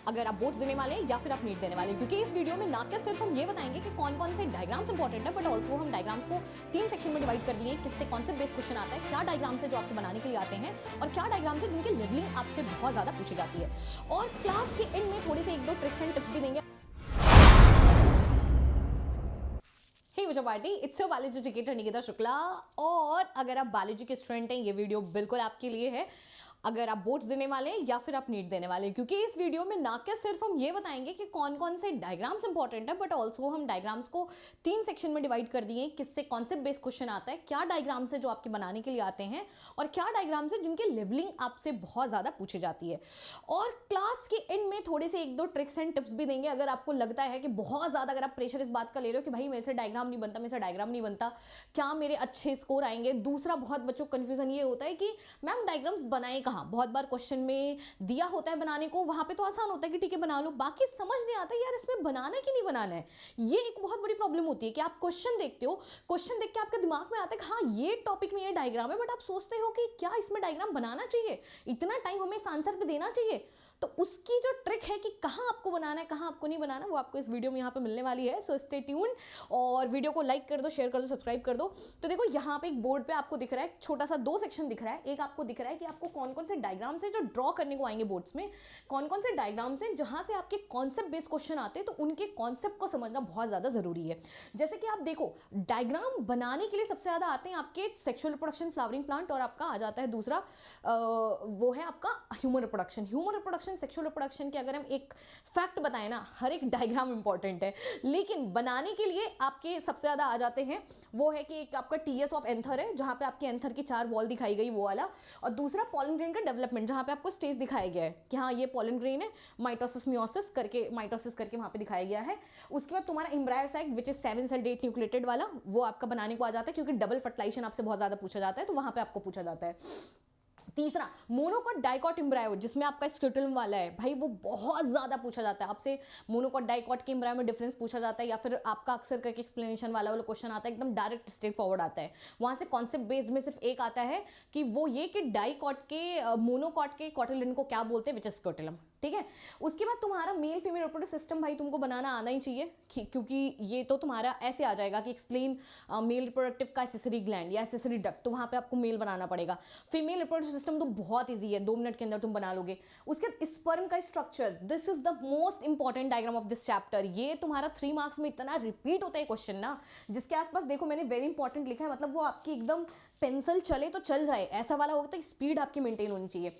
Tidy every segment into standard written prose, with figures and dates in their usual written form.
अगर आप बोर्ड्स देने वाले हैं या फिर आप नीट देने वाले हैं, क्योंकि इस वीडियो में ना क्या सिर्फ हम ये बताएंगे कि कौन कौन से डायग्राम्स इंपॉर्टेंट है, बट ऑल्सो हम डायग्राम्स को 3 सेक्शन में डिवाइड कर दिए, किससे कॉन्सेप्ट बेस्ड क्वेश्चन आता है, क्या डायग्राम्स है जो आपके बनाने के लिए आते हैं और क्या डायग्राम्स है जिनकी लेवलिंग आपसे बहुत ज्यादा पूछी जाती है। और क्लास के एंड में थोड़े से 1-2 ट्रिक्स एंड टिप्स भी देंगे। Hey Vijay party, it's your biology educator Nikita Shukla. और अगर आप बायोलॉजी के स्टूडेंट हैं, ये वीडियो बिल्कुल आपके लिए है। अगर आप बोर्ड्स देने वाले हैं या फिर आप नीट देने वाले हैं, क्योंकि इस वीडियो में ना क्या सिर्फ हम ये बताएंगे कि कौन कौन से डायग्राम्स इंपॉर्टेंट है, बट ऑल्सो हम डायग्राम्स को 3 सेक्शन में डिवाइड कर दिए, किससे कॉन्सेप्ट बेस्ड क्वेश्चन आता है, क्या डायग्राम्स है जो आपके बनाने के लिए आते हैं और क्या डायग्राम्स है जिनकी लेवलिंग आपसे बहुत ज्यादा पूछी जाती है। और क्लास के एंड में थोड़े से 1-2 ट्रिक्स एंड टिप्स भी देंगे। अगर आपको लगता है कि बहुत ज्यादा अगर आप प्रेशर इस बात का ले रहे हो कि भाई मेरे से डायग्राम नहीं बनता, मेरे से डायग्राम नहीं बनता, क्या मेरे अच्छे स्कोर आएंगे। दूसरा बहुत बच्चों को कंफ्यूजन ये होता है कि मैम डायग्राम्स बनाए कहाँ। बहुत बार क्वेश्चन में दिया होता है बनाने को, वहां पे तो आसान होता है कि ठीक है बना लो, बाकी समझ नहीं आता यार इसमें बनाना कि नहीं बनाना है। ये एक बहुत बड़ी प्रॉब्लम होती है कि आप क्वेश्चन देखते हो, क्वेश्चन देख के आपके दिमाग में आता है कि हाँ ये टॉपिक में ये डायग्राम है, बट आप सोचते हो कि क्या इसमें डायग्राम बनाना चाहिए, इतना टाइम हमें इस आंसर पे देना चाहिए। तो उसकी जो ट्रिक है कि कहाँ आपको बनाना है कहाँ आपको नहीं बनाना, वो आपको इस वीडियो में यहाँ पे मिलने वाली है। सो स्टे ट्यून और वीडियो को लाइक कर दो, शेयर कर दो, सब्सक्राइब कर दो। तो देखो यहाँ पे एक बोर्ड पे आपको दिख रहा है छोटा सा 2 सेक्शन दिख रहा है। एक आपको दिख रहा है कि आपको कौन कौन से डायग्राम्स है जो ड्रॉ करने को आएंगे बोर्ड्स में, कौन कौन से डायग्राम्स हैं जहाँ से आपके कॉन्सेप्ट बेस्ड क्वेश्चन आते हैं, तो उनके कॉन्सेप्ट को समझना बहुत ज़्यादा जरूरी है। जैसे कि आप देखो डायग्राम बनाने के लिए सबसे ज़्यादा आते हैं आपके सेक्सुअल रिप्रोडक्शन, फ्लावरिंग प्लांट, और आपका आ जाता है दूसरा वो है आपका human reproduction. Human reproduction, sexual reproduction के अगर हम एक फैक्ट बताएं ना, हर एक डायग्राम इंपॉर्टेंट है, लेकिन बनाने के लिए आपके सबसे ज्यादा आ जाते हैं वो है कि एक आपका टीएस ऑफ एंथर है, जहां पे आपके एंथर की 4 वॉल दिखाई गई वो वाला, और दूसरा पॉलन ग्रेन का डेवलपमेंट, जहां पे आपको स्टेज दिखाया गया है कि हाँ ये पॉलन ग्रेन है, माइटोसिस मियोसिस करके वहां पे दिखाया गया है। उसके बाद तुम्हारा embryo sac which is 7 cell 8 nucleated वाला, वो आपका बनाने को आ जाता है, क्योंकि डबल फर्टिलाइजेशन आपसे बहुत ज्यादा पूछा जाता है, तो वहां पे आपको पूछा जाता है। तीसरा मोनोकॉट डाइकॉट एम्ब्रायो, जिसमें आपका स्क्यूटलम वाला है भाई, वो बहुत ज्यादा पूछा जाता है आपसे। मोनोकॉट डाइकॉट के एम्ब्रायो में डिफरेंस पूछा जाता है, या फिर आपका अक्सर करके एक्सप्लेनेशन वाला क्वेश्चन आता है, एकदम डायरेक्ट स्ट्रेट फॉरवर्ड आता है। वहां से कॉन्सेप्ट बेस्ड में सिर्फ एक आता है कि वो ये कि डाइकॉट के मोनोकॉट के कॉटिलिडन को क्या बोलते हैं, विच इज स्क्यूटलम। ठीक है, उसके बाद तुम्हारा मेल फीमेल रिप्रोडक्टिव सिस्टम भाई तुमको बनाना आना ही चाहिए, क्योंकि ये तो तुम्हारा ऐसे आ जाएगा कि एक्सप्लेन मेल रिप्रोडक्टिव का एसेसरी ग्लैंड या एसेसरी डक्ट, तो वहां पे आपको मेल बनाना पड़ेगा। फीमेल रिप्रोडक्टिव सिस्टम तो बहुत ईजी है, 2 मिनट के अंदर तुम बना लोगे। उसके बाद स्पर्म का structure, this is the most important diagram of this chapter. ये तुम्हारा 3 मार्क्स में इतना रिपीट होता है क्वेश्चन ना, जिसके आसपास देखो मैंने वेरी इंपॉर्टेंट लिखा है, मतलब वो आपकी एकदम पेंसिल चले तो चल जाए ऐसा वाला होता है, स्पीड आपकी मेंटेन होनी चाहिए।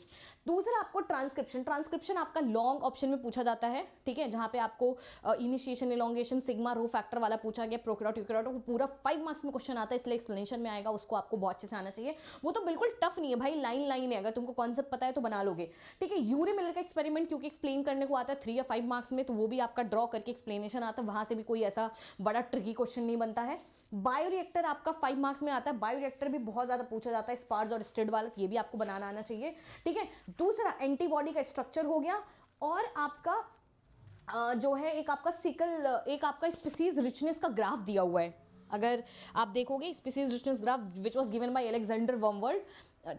दूसरा आपको ट्रांसक्रिप्शन, ट्रांसक्रिप्शन आपका लॉन्ग ऑप्शन में पूछा जाता है, ठीक है, जहां पे आपको initiation, elongation, sigma, rho factor वाला पूछा गया, प्रोकैरियोट, यूकैरियोट, पूरा 5 मार्क्स में क्वेश्चन आता है, इसलिए एक्सप्लेनेशन में आएगा, उसको आपको बहुत अच्छे से आना चाहिए। वो तो बिल्कुल टफ नहीं है भाई, लाइन लाइन है, अगर तुमको कॉन्सेप्ट पता है तो बना लोगे। ठीक है, यूरी मिलर का एक्सपेरिमेंट क्योंकि एक्सप्लेन करने को आता है 3 या 5 मार्क्स में, तो वो भी आपका ड्रॉ करके एक्सप्लेनेशन आता है, वहां से भी कोई ऐसा बड़ा ट्रिकी क्वेश्चन नहीं बनता है। बायोरिएक्टर आपका 5 मार्क्स में आता है, बायोरिएक्टर भी बहुत ज्यादा पूछा जाता है, स्पार्स और स्टिर्ड वाला, ये भी आपको बनाना आना चाहिए। ठीक है, दूसरा एंटीबॉडी का स्ट्रक्चर हो गया, और आपका जो है एक आपका सिकल, एक आपका स्पीसीज रिचनेस का ग्राफ दिया हुआ है। अगर आप देखोगे species richness graph which was given by Alexander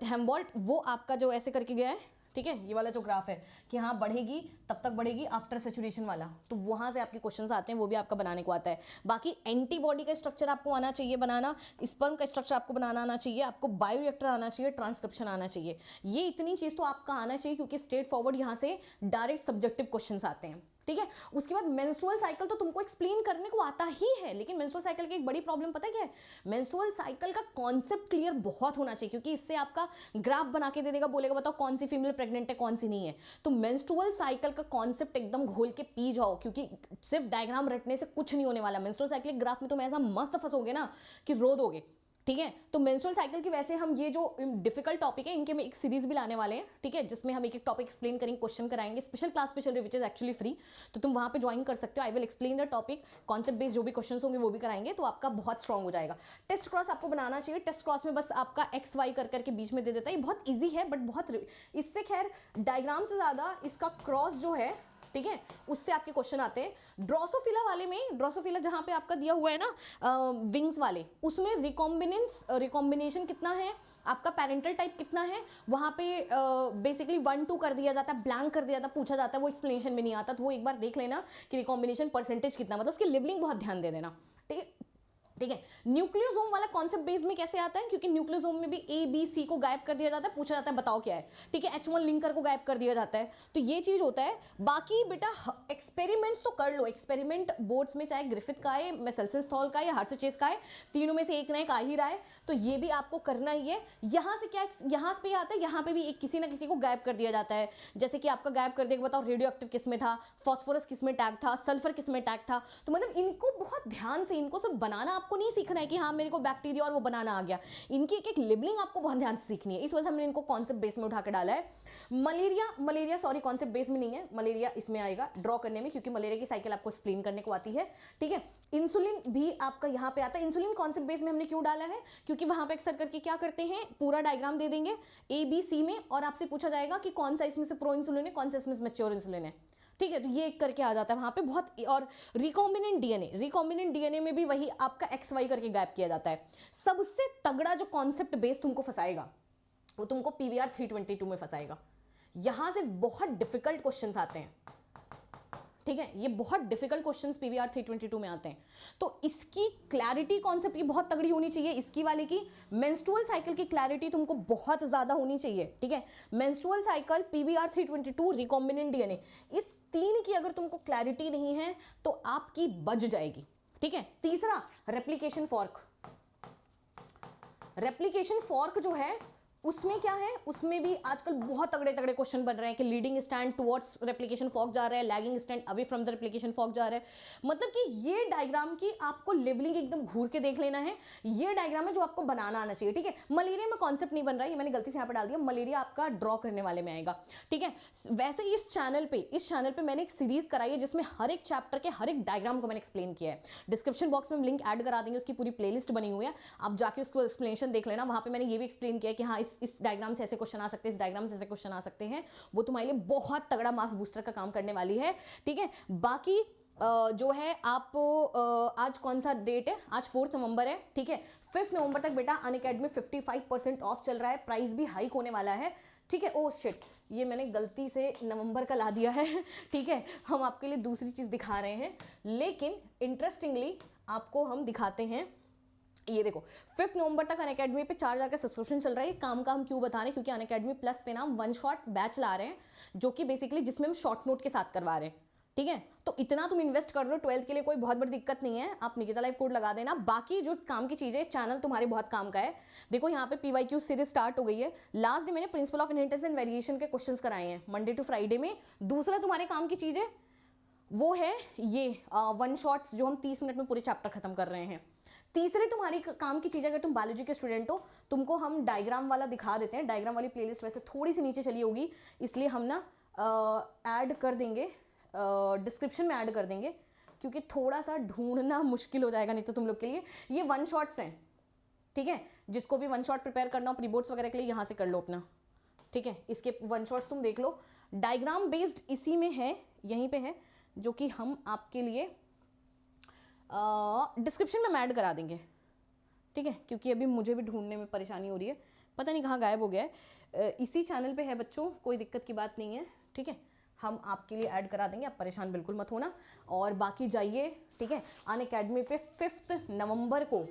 Humboldt, वो आपका जो ऐसे करके गया है, ठीक है, ये वाला जो ग्राफ है कि हाँ बढ़ेगी तब तक बढ़ेगी आफ्टर सेचुरेशन वाला, तो वहां से आपके क्वेश्चंस आते हैं, वो भी आपका बनाने को आता है। बाकी एंटीबॉडी का स्ट्रक्चर आपको आना चाहिए बनाना, स्पर्म का स्ट्रक्चर आपको बनाना आना चाहिए, आपको बायोरिएक्टर आना चाहिए, ट्रांसक्रिप्शन आना चाहिए, ये इतनी चीज तो आपका आना चाहिए, क्योंकि स्ट्रेट फॉरवर्ड यहाँ से डायरेक्ट सब्जेक्टिव क्वेश्चंस आते हैं। ठीक है, उसके बाद मेंस्ट्रुअल साइकिल तो तुमको एक्सप्लेन करने को आता ही है, लेकिन मेंस्ट्रुअल साइकिल की एक बड़ी प्रॉब्लम पता है क्या है, मेंस्ट्रुअल साइकिल का कॉन्सेप्ट क्लियर बहुत होना चाहिए, क्योंकि इससे आपका ग्राफ बना के दे देगा, बोलेगा बताओ कौन सी फीमेल प्रेग्नेंट है कौन सी नहीं है। तो मेंस्ट्रुअल साइकिल का कॉन्सेप्ट एकदम घोल के पी जाओ, क्योंकि सिर्फ डायग्राम रटने से कुछ नहीं होने वाला। मेंस्ट्रुअल साइकिल ग्राफ में तुम ऐसा मस्त फंसोगे ना कि रो दोगे। ठीक है, तो मेंस्ट्रुअल साइकिल की वैसे हम ये जो डिफिकल्ट टॉपिक है इनके में एक सीरीज भी लाने वाले हैं, ठीक है, जिसमें हम एक एक टॉपिक एक्सप्लेन करेंगे, क्वेश्चन कराएंगे, स्पेशल क्लास पे चल रही विच इज एक्चुअली फ्री, तो तुम वहां पे ज्वाइन कर सकते हो। I will explain the topic, concept based जो भी क्वेश्चन होंगे वो भी कराएंगे, तो आपका बहुत स्ट्रॉन्ग हो जाएगा। टेस्ट क्रॉस आपको बनाना चाहिए, टेस्ट क्रॉस में बस आपका एक्स वाई कर करके बीच में दे देता है, ये बहुत ईजी है, बट बहुत इससे खैर डायग्राम से ज्यादा इसका क्रॉस जो है ठीक है, उससे आपके क्वेश्चन आते हैं। ड्रोसोफिला वाले में, ड्रोसोफिला जहाँ पे आपका दिया हुआ है ना विंग्स वाले, उसमें रिकॉम्बिनेशन कितना है, आपका पेरेंटल टाइप कितना है, वहाँ पे बेसिकली 1 2 कर दिया जाता है, ब्लैंक कर दिया जाता है, पूछा जाता है, वो एक्सप्लेनेशन में नहीं आता, तो वो एक बार देख लेना कि रिकॉम्बिनेशन परसेंटेज कितना, मतलब उसकी लिबलिंग बहुत ध्यान दे देना, ठीक है। ठीक है, न्यूक्लियोसोम वाला कॉन्सेप्ट बेस में कैसे आता है, क्योंकि न्यूक्लियोसोम में भी ए बी सी को गायब कर दिया जाता है, पूछा जाता है बताओ क्या है, ठीक है, H1 लिंकर को गायब कर दिया जाता है, तो ये चीज होता है। बाकी बेटा एक्सपेरिमेंट्स तो कर लो, एक्सपेरिमेंट बोर्ड्स में चाहे ग्रिफिथ का है, मेसेल्सन का है या हर्षचेस का है, तीनों में से एक ना एक आ ही रहा है, तो ये भी आपको करना ही है। यहाँ से क्या, यहाँ पे आता है, यहाँ पे भी एक किसी ना किसी को गायब कर दिया जाता है, जैसे कि आपका गायब कर दिया, बताओ रेडियो एक्टिव किस में था, फॉस्फोरस किस में टैग था, सल्फर किस में टैग था, तो मतलब इनको बहुत ध्यान से, इनको सब बनाना आपको नहीं सीखना है कि हाँ मेरे को बैक्टीरिया और वो बनाना आ गया, इनकी एक एक लिबलिंग आपको बहुत ध्यान से सीखनी है, इस वजह से हमने इनको कॉन्सेप्ट बेस में उठा के डाला है। मलेरिया सॉरी कॉन्सेप्ट बेस में नहीं है, मलेरिया इसमें आएगा ड्रॉ करने में, क्योंकि मलेरिया की साइकिल आपको एक्सप्लेन करने को आती है, ठीक है। इंसुलिन भी आपका यहाँ पे आता है, इंसुलिन कॉन्सेप्ट बेस में हमने क्यों डाला है, क्योंकि वहां पे अक्सर करके क्या करते हैं, पूरा डायग्राम दे देंगे ए बी सी में, और आपसे पूछा जाएगा कि कौन सा इसमें से प्रो इंसुलिन है, कौन सा इसमें से मैच्योर इंसुलिन है, ठीक है, तो ये करके आ जाता है वहां पे बहुत। और रिकॉम्बिनेंट डीएनए में भी वही आपका XY करके गायब किया जाता है। सबसे तगड़ा जो कॉन्सेप्ट बेस तुमको फंसाएगा वो तुमको PVR 322 में फंसाएगा। यहां से बहुत डिफिकल्ट क्वेश्चंस आते हैं, ठीक है, ये बहुत डिफिकल्ट क्वेश्चंस PVR 322 में आते हैं, तो इसकी क्लैरिटी कॉन्सेप्ट की बहुत तगड़ी होनी चाहिए। इसकी वाले की मेंस्ट्रुअल साइकिल की क्लैरिटी तुमको बहुत ज्यादा होनी चाहिए, ठीक है। Menstrual cycle, PVR 322, recombinant DNA, इस तीन की अगर तुमको क्लैरिटी नहीं है तो आपकी बज जाएगी, ठीक है। तीसरा रेप्लिकेशन फॉर्क, रेप्लिकेशन फॉर्क जो है उसमें क्या है, उसमें भी आजकल बहुत तगड़े तगड़े क्वेश्चन बन रहे हैं कि leading stand towards replication fork जा रहा है, lagging stand away from the replication fork जा रहा है। मतलब कि ये डायग्राम की आपको लेबलिंग एकदम घूर के देख लेना है, ये डायग्राम है जो आपको बनाना आना चाहिए, ठीक है। मलेरिया में कॉन्सेप्ट नहीं बन रहा है, ये मैंने गलती से यहाँ पे डाल दिया, मलेरिया आपका ड्रॉ करने वाले में आएगा, ठीक है। वैसे इस चैनल पे मैंने एक सीरीज कराई है जिसमें हर एक चैप्टर के हर एक डायग्राम को मैंने एक्सप्लेन किया है। डिस्क्रिप्शन बॉक्स में हम लिंक ऐड करा देंगे, उसकी पूरी प्लेलिस्ट बनी हुई है, आप जाके उसको एक्सप्लेनेशन देख लेना। वहां पे मैंने ये भी एक्सप्लेन किया कि हाँ इस डायग्राम से ऐसे क्वेश्चन आ सकते हैं, इस डायग्राम से ऐसे क्वेश्चन आ सकते हैं, वो तुम्हारे लिए बहुत तगड़ा मार्क्स बूस्टर का काम करने वाली है, ठीक है। बाकी जो है आप आज कौन सा डेट है, आज 4 नवंबर है, ठीक है। 5 नवंबर तक बेटा अनअकैडमी 55% ऑफ चल रहा है, प्राइस भी हाइक होने वाला है, ठीक है। ओ शिट, ये मैंने गलती से नवंबर का ला दिया है, ठीक है। हम आपके लिए दूसरी चीज दिखा रहे हैं, लेकिन इंटरेस्टिंगली आपको हम दिखाते हैं, ये देखो 5 नवंबर तक अनअकैडमी पे 4000 का सब्सक्रिप्शन चल रहा है। काम का हम क्यों बता रहे हैं, क्योंकि अनअकैडमी प्लस पे ना 1 शॉट बैच ला रहे हैं, जो कि बेसिकली जिसमें हम शॉर्ट नोट के साथ करवा रहे हैं, ठीक है। तो इतना तुम इन्वेस्ट कर रहे हो 12th के लिए, कोई बहुत बड़ी दिक्कत नहीं है, आप निकिता लाइव कोड लगा देना। बाकी जो काम की चीजें, चैनल तुम्हारे बहुत काम का है। देखो यहाँ पे PYQ सीरीज स्टार्ट हो गई है, लास्ट डे मैंने principle of inheritance and variation के क्वेश्चंस कराए हैं मंडे टू फ्राइडे में। दूसरा तुम्हारे काम की चीजें वो है ये 1 शॉट्स जो हम 30 मिनट में पूरे चैप्टर खत्म कर रहे हैं। तीसरे तुम्हारी काम की चीज़, अगर तुम बायोलॉजी के स्टूडेंट हो, तुमको हम डायग्राम वाला दिखा देते हैं। डायग्राम वाली प्लेलिस्ट वैसे थोड़ी सी नीचे चली होगी, इसलिए हम ना ऐड कर देंगे, डिस्क्रिप्शन में ऐड कर देंगे, क्योंकि थोड़ा सा ढूंढना मुश्किल हो जाएगा नहीं तो तुम लोग के लिए। ये 1 शॉट्स हैं, ठीक है। जिसको भी 1 शॉट प्रिपेयर करना हो प्री बोर्ड्स वगैरह के लिए, यहाँ से कर लो अपना, ठीक है। इसके 1 शॉट्स तुम देख लो, डायग्राम बेस्ड इसी में है, यहीं पे है, जो कि हम आपके लिए डिस्क्रिप्शन में ऐड करा देंगे, ठीक है। क्योंकि अभी मुझे भी ढूंढने में परेशानी हो रही है, पता नहीं कहाँ गायब हो गया है। इसी चैनल पे है बच्चों, कोई दिक्कत की बात नहीं है, ठीक है। हम आपके लिए ऐड करा देंगे, आप परेशान बिल्कुल मत होना। और बाकी जाइए, ठीक है, अनअकैडमी पे 5 नवंबर को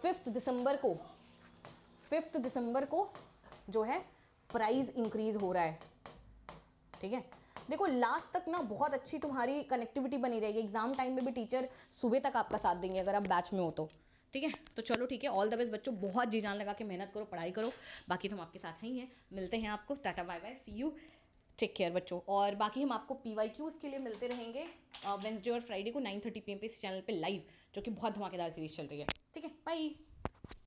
5 दिसंबर को जो है प्राइस इंक्रीज हो रहा है, ठीक है। देखो लास्ट तक ना बहुत अच्छी तुम्हारी कनेक्टिविटी बनी रहेगी, एग्जाम टाइम में भी टीचर सुबह तक आपका साथ देंगे अगर आप बैच में हो तो, ठीक है। तो चलो ठीक है, ऑल द बेस्ट बच्चों, बहुत जी जान लगा के मेहनत करो, पढ़ाई करो। बाकी तो हम आपके साथ ही हैं, मिलते हैं आपको, tata bye bye, see you, take care बच्चों। और बाकी हम आपको PYQs के लिए मिलते रहेंगे वेंसडे और फ्राइडे को 9:30 PM पे इस चैनल पे लाइव, जो कि बहुत धमाकेदार सीरीज चल रही है, ठीक है। बाय।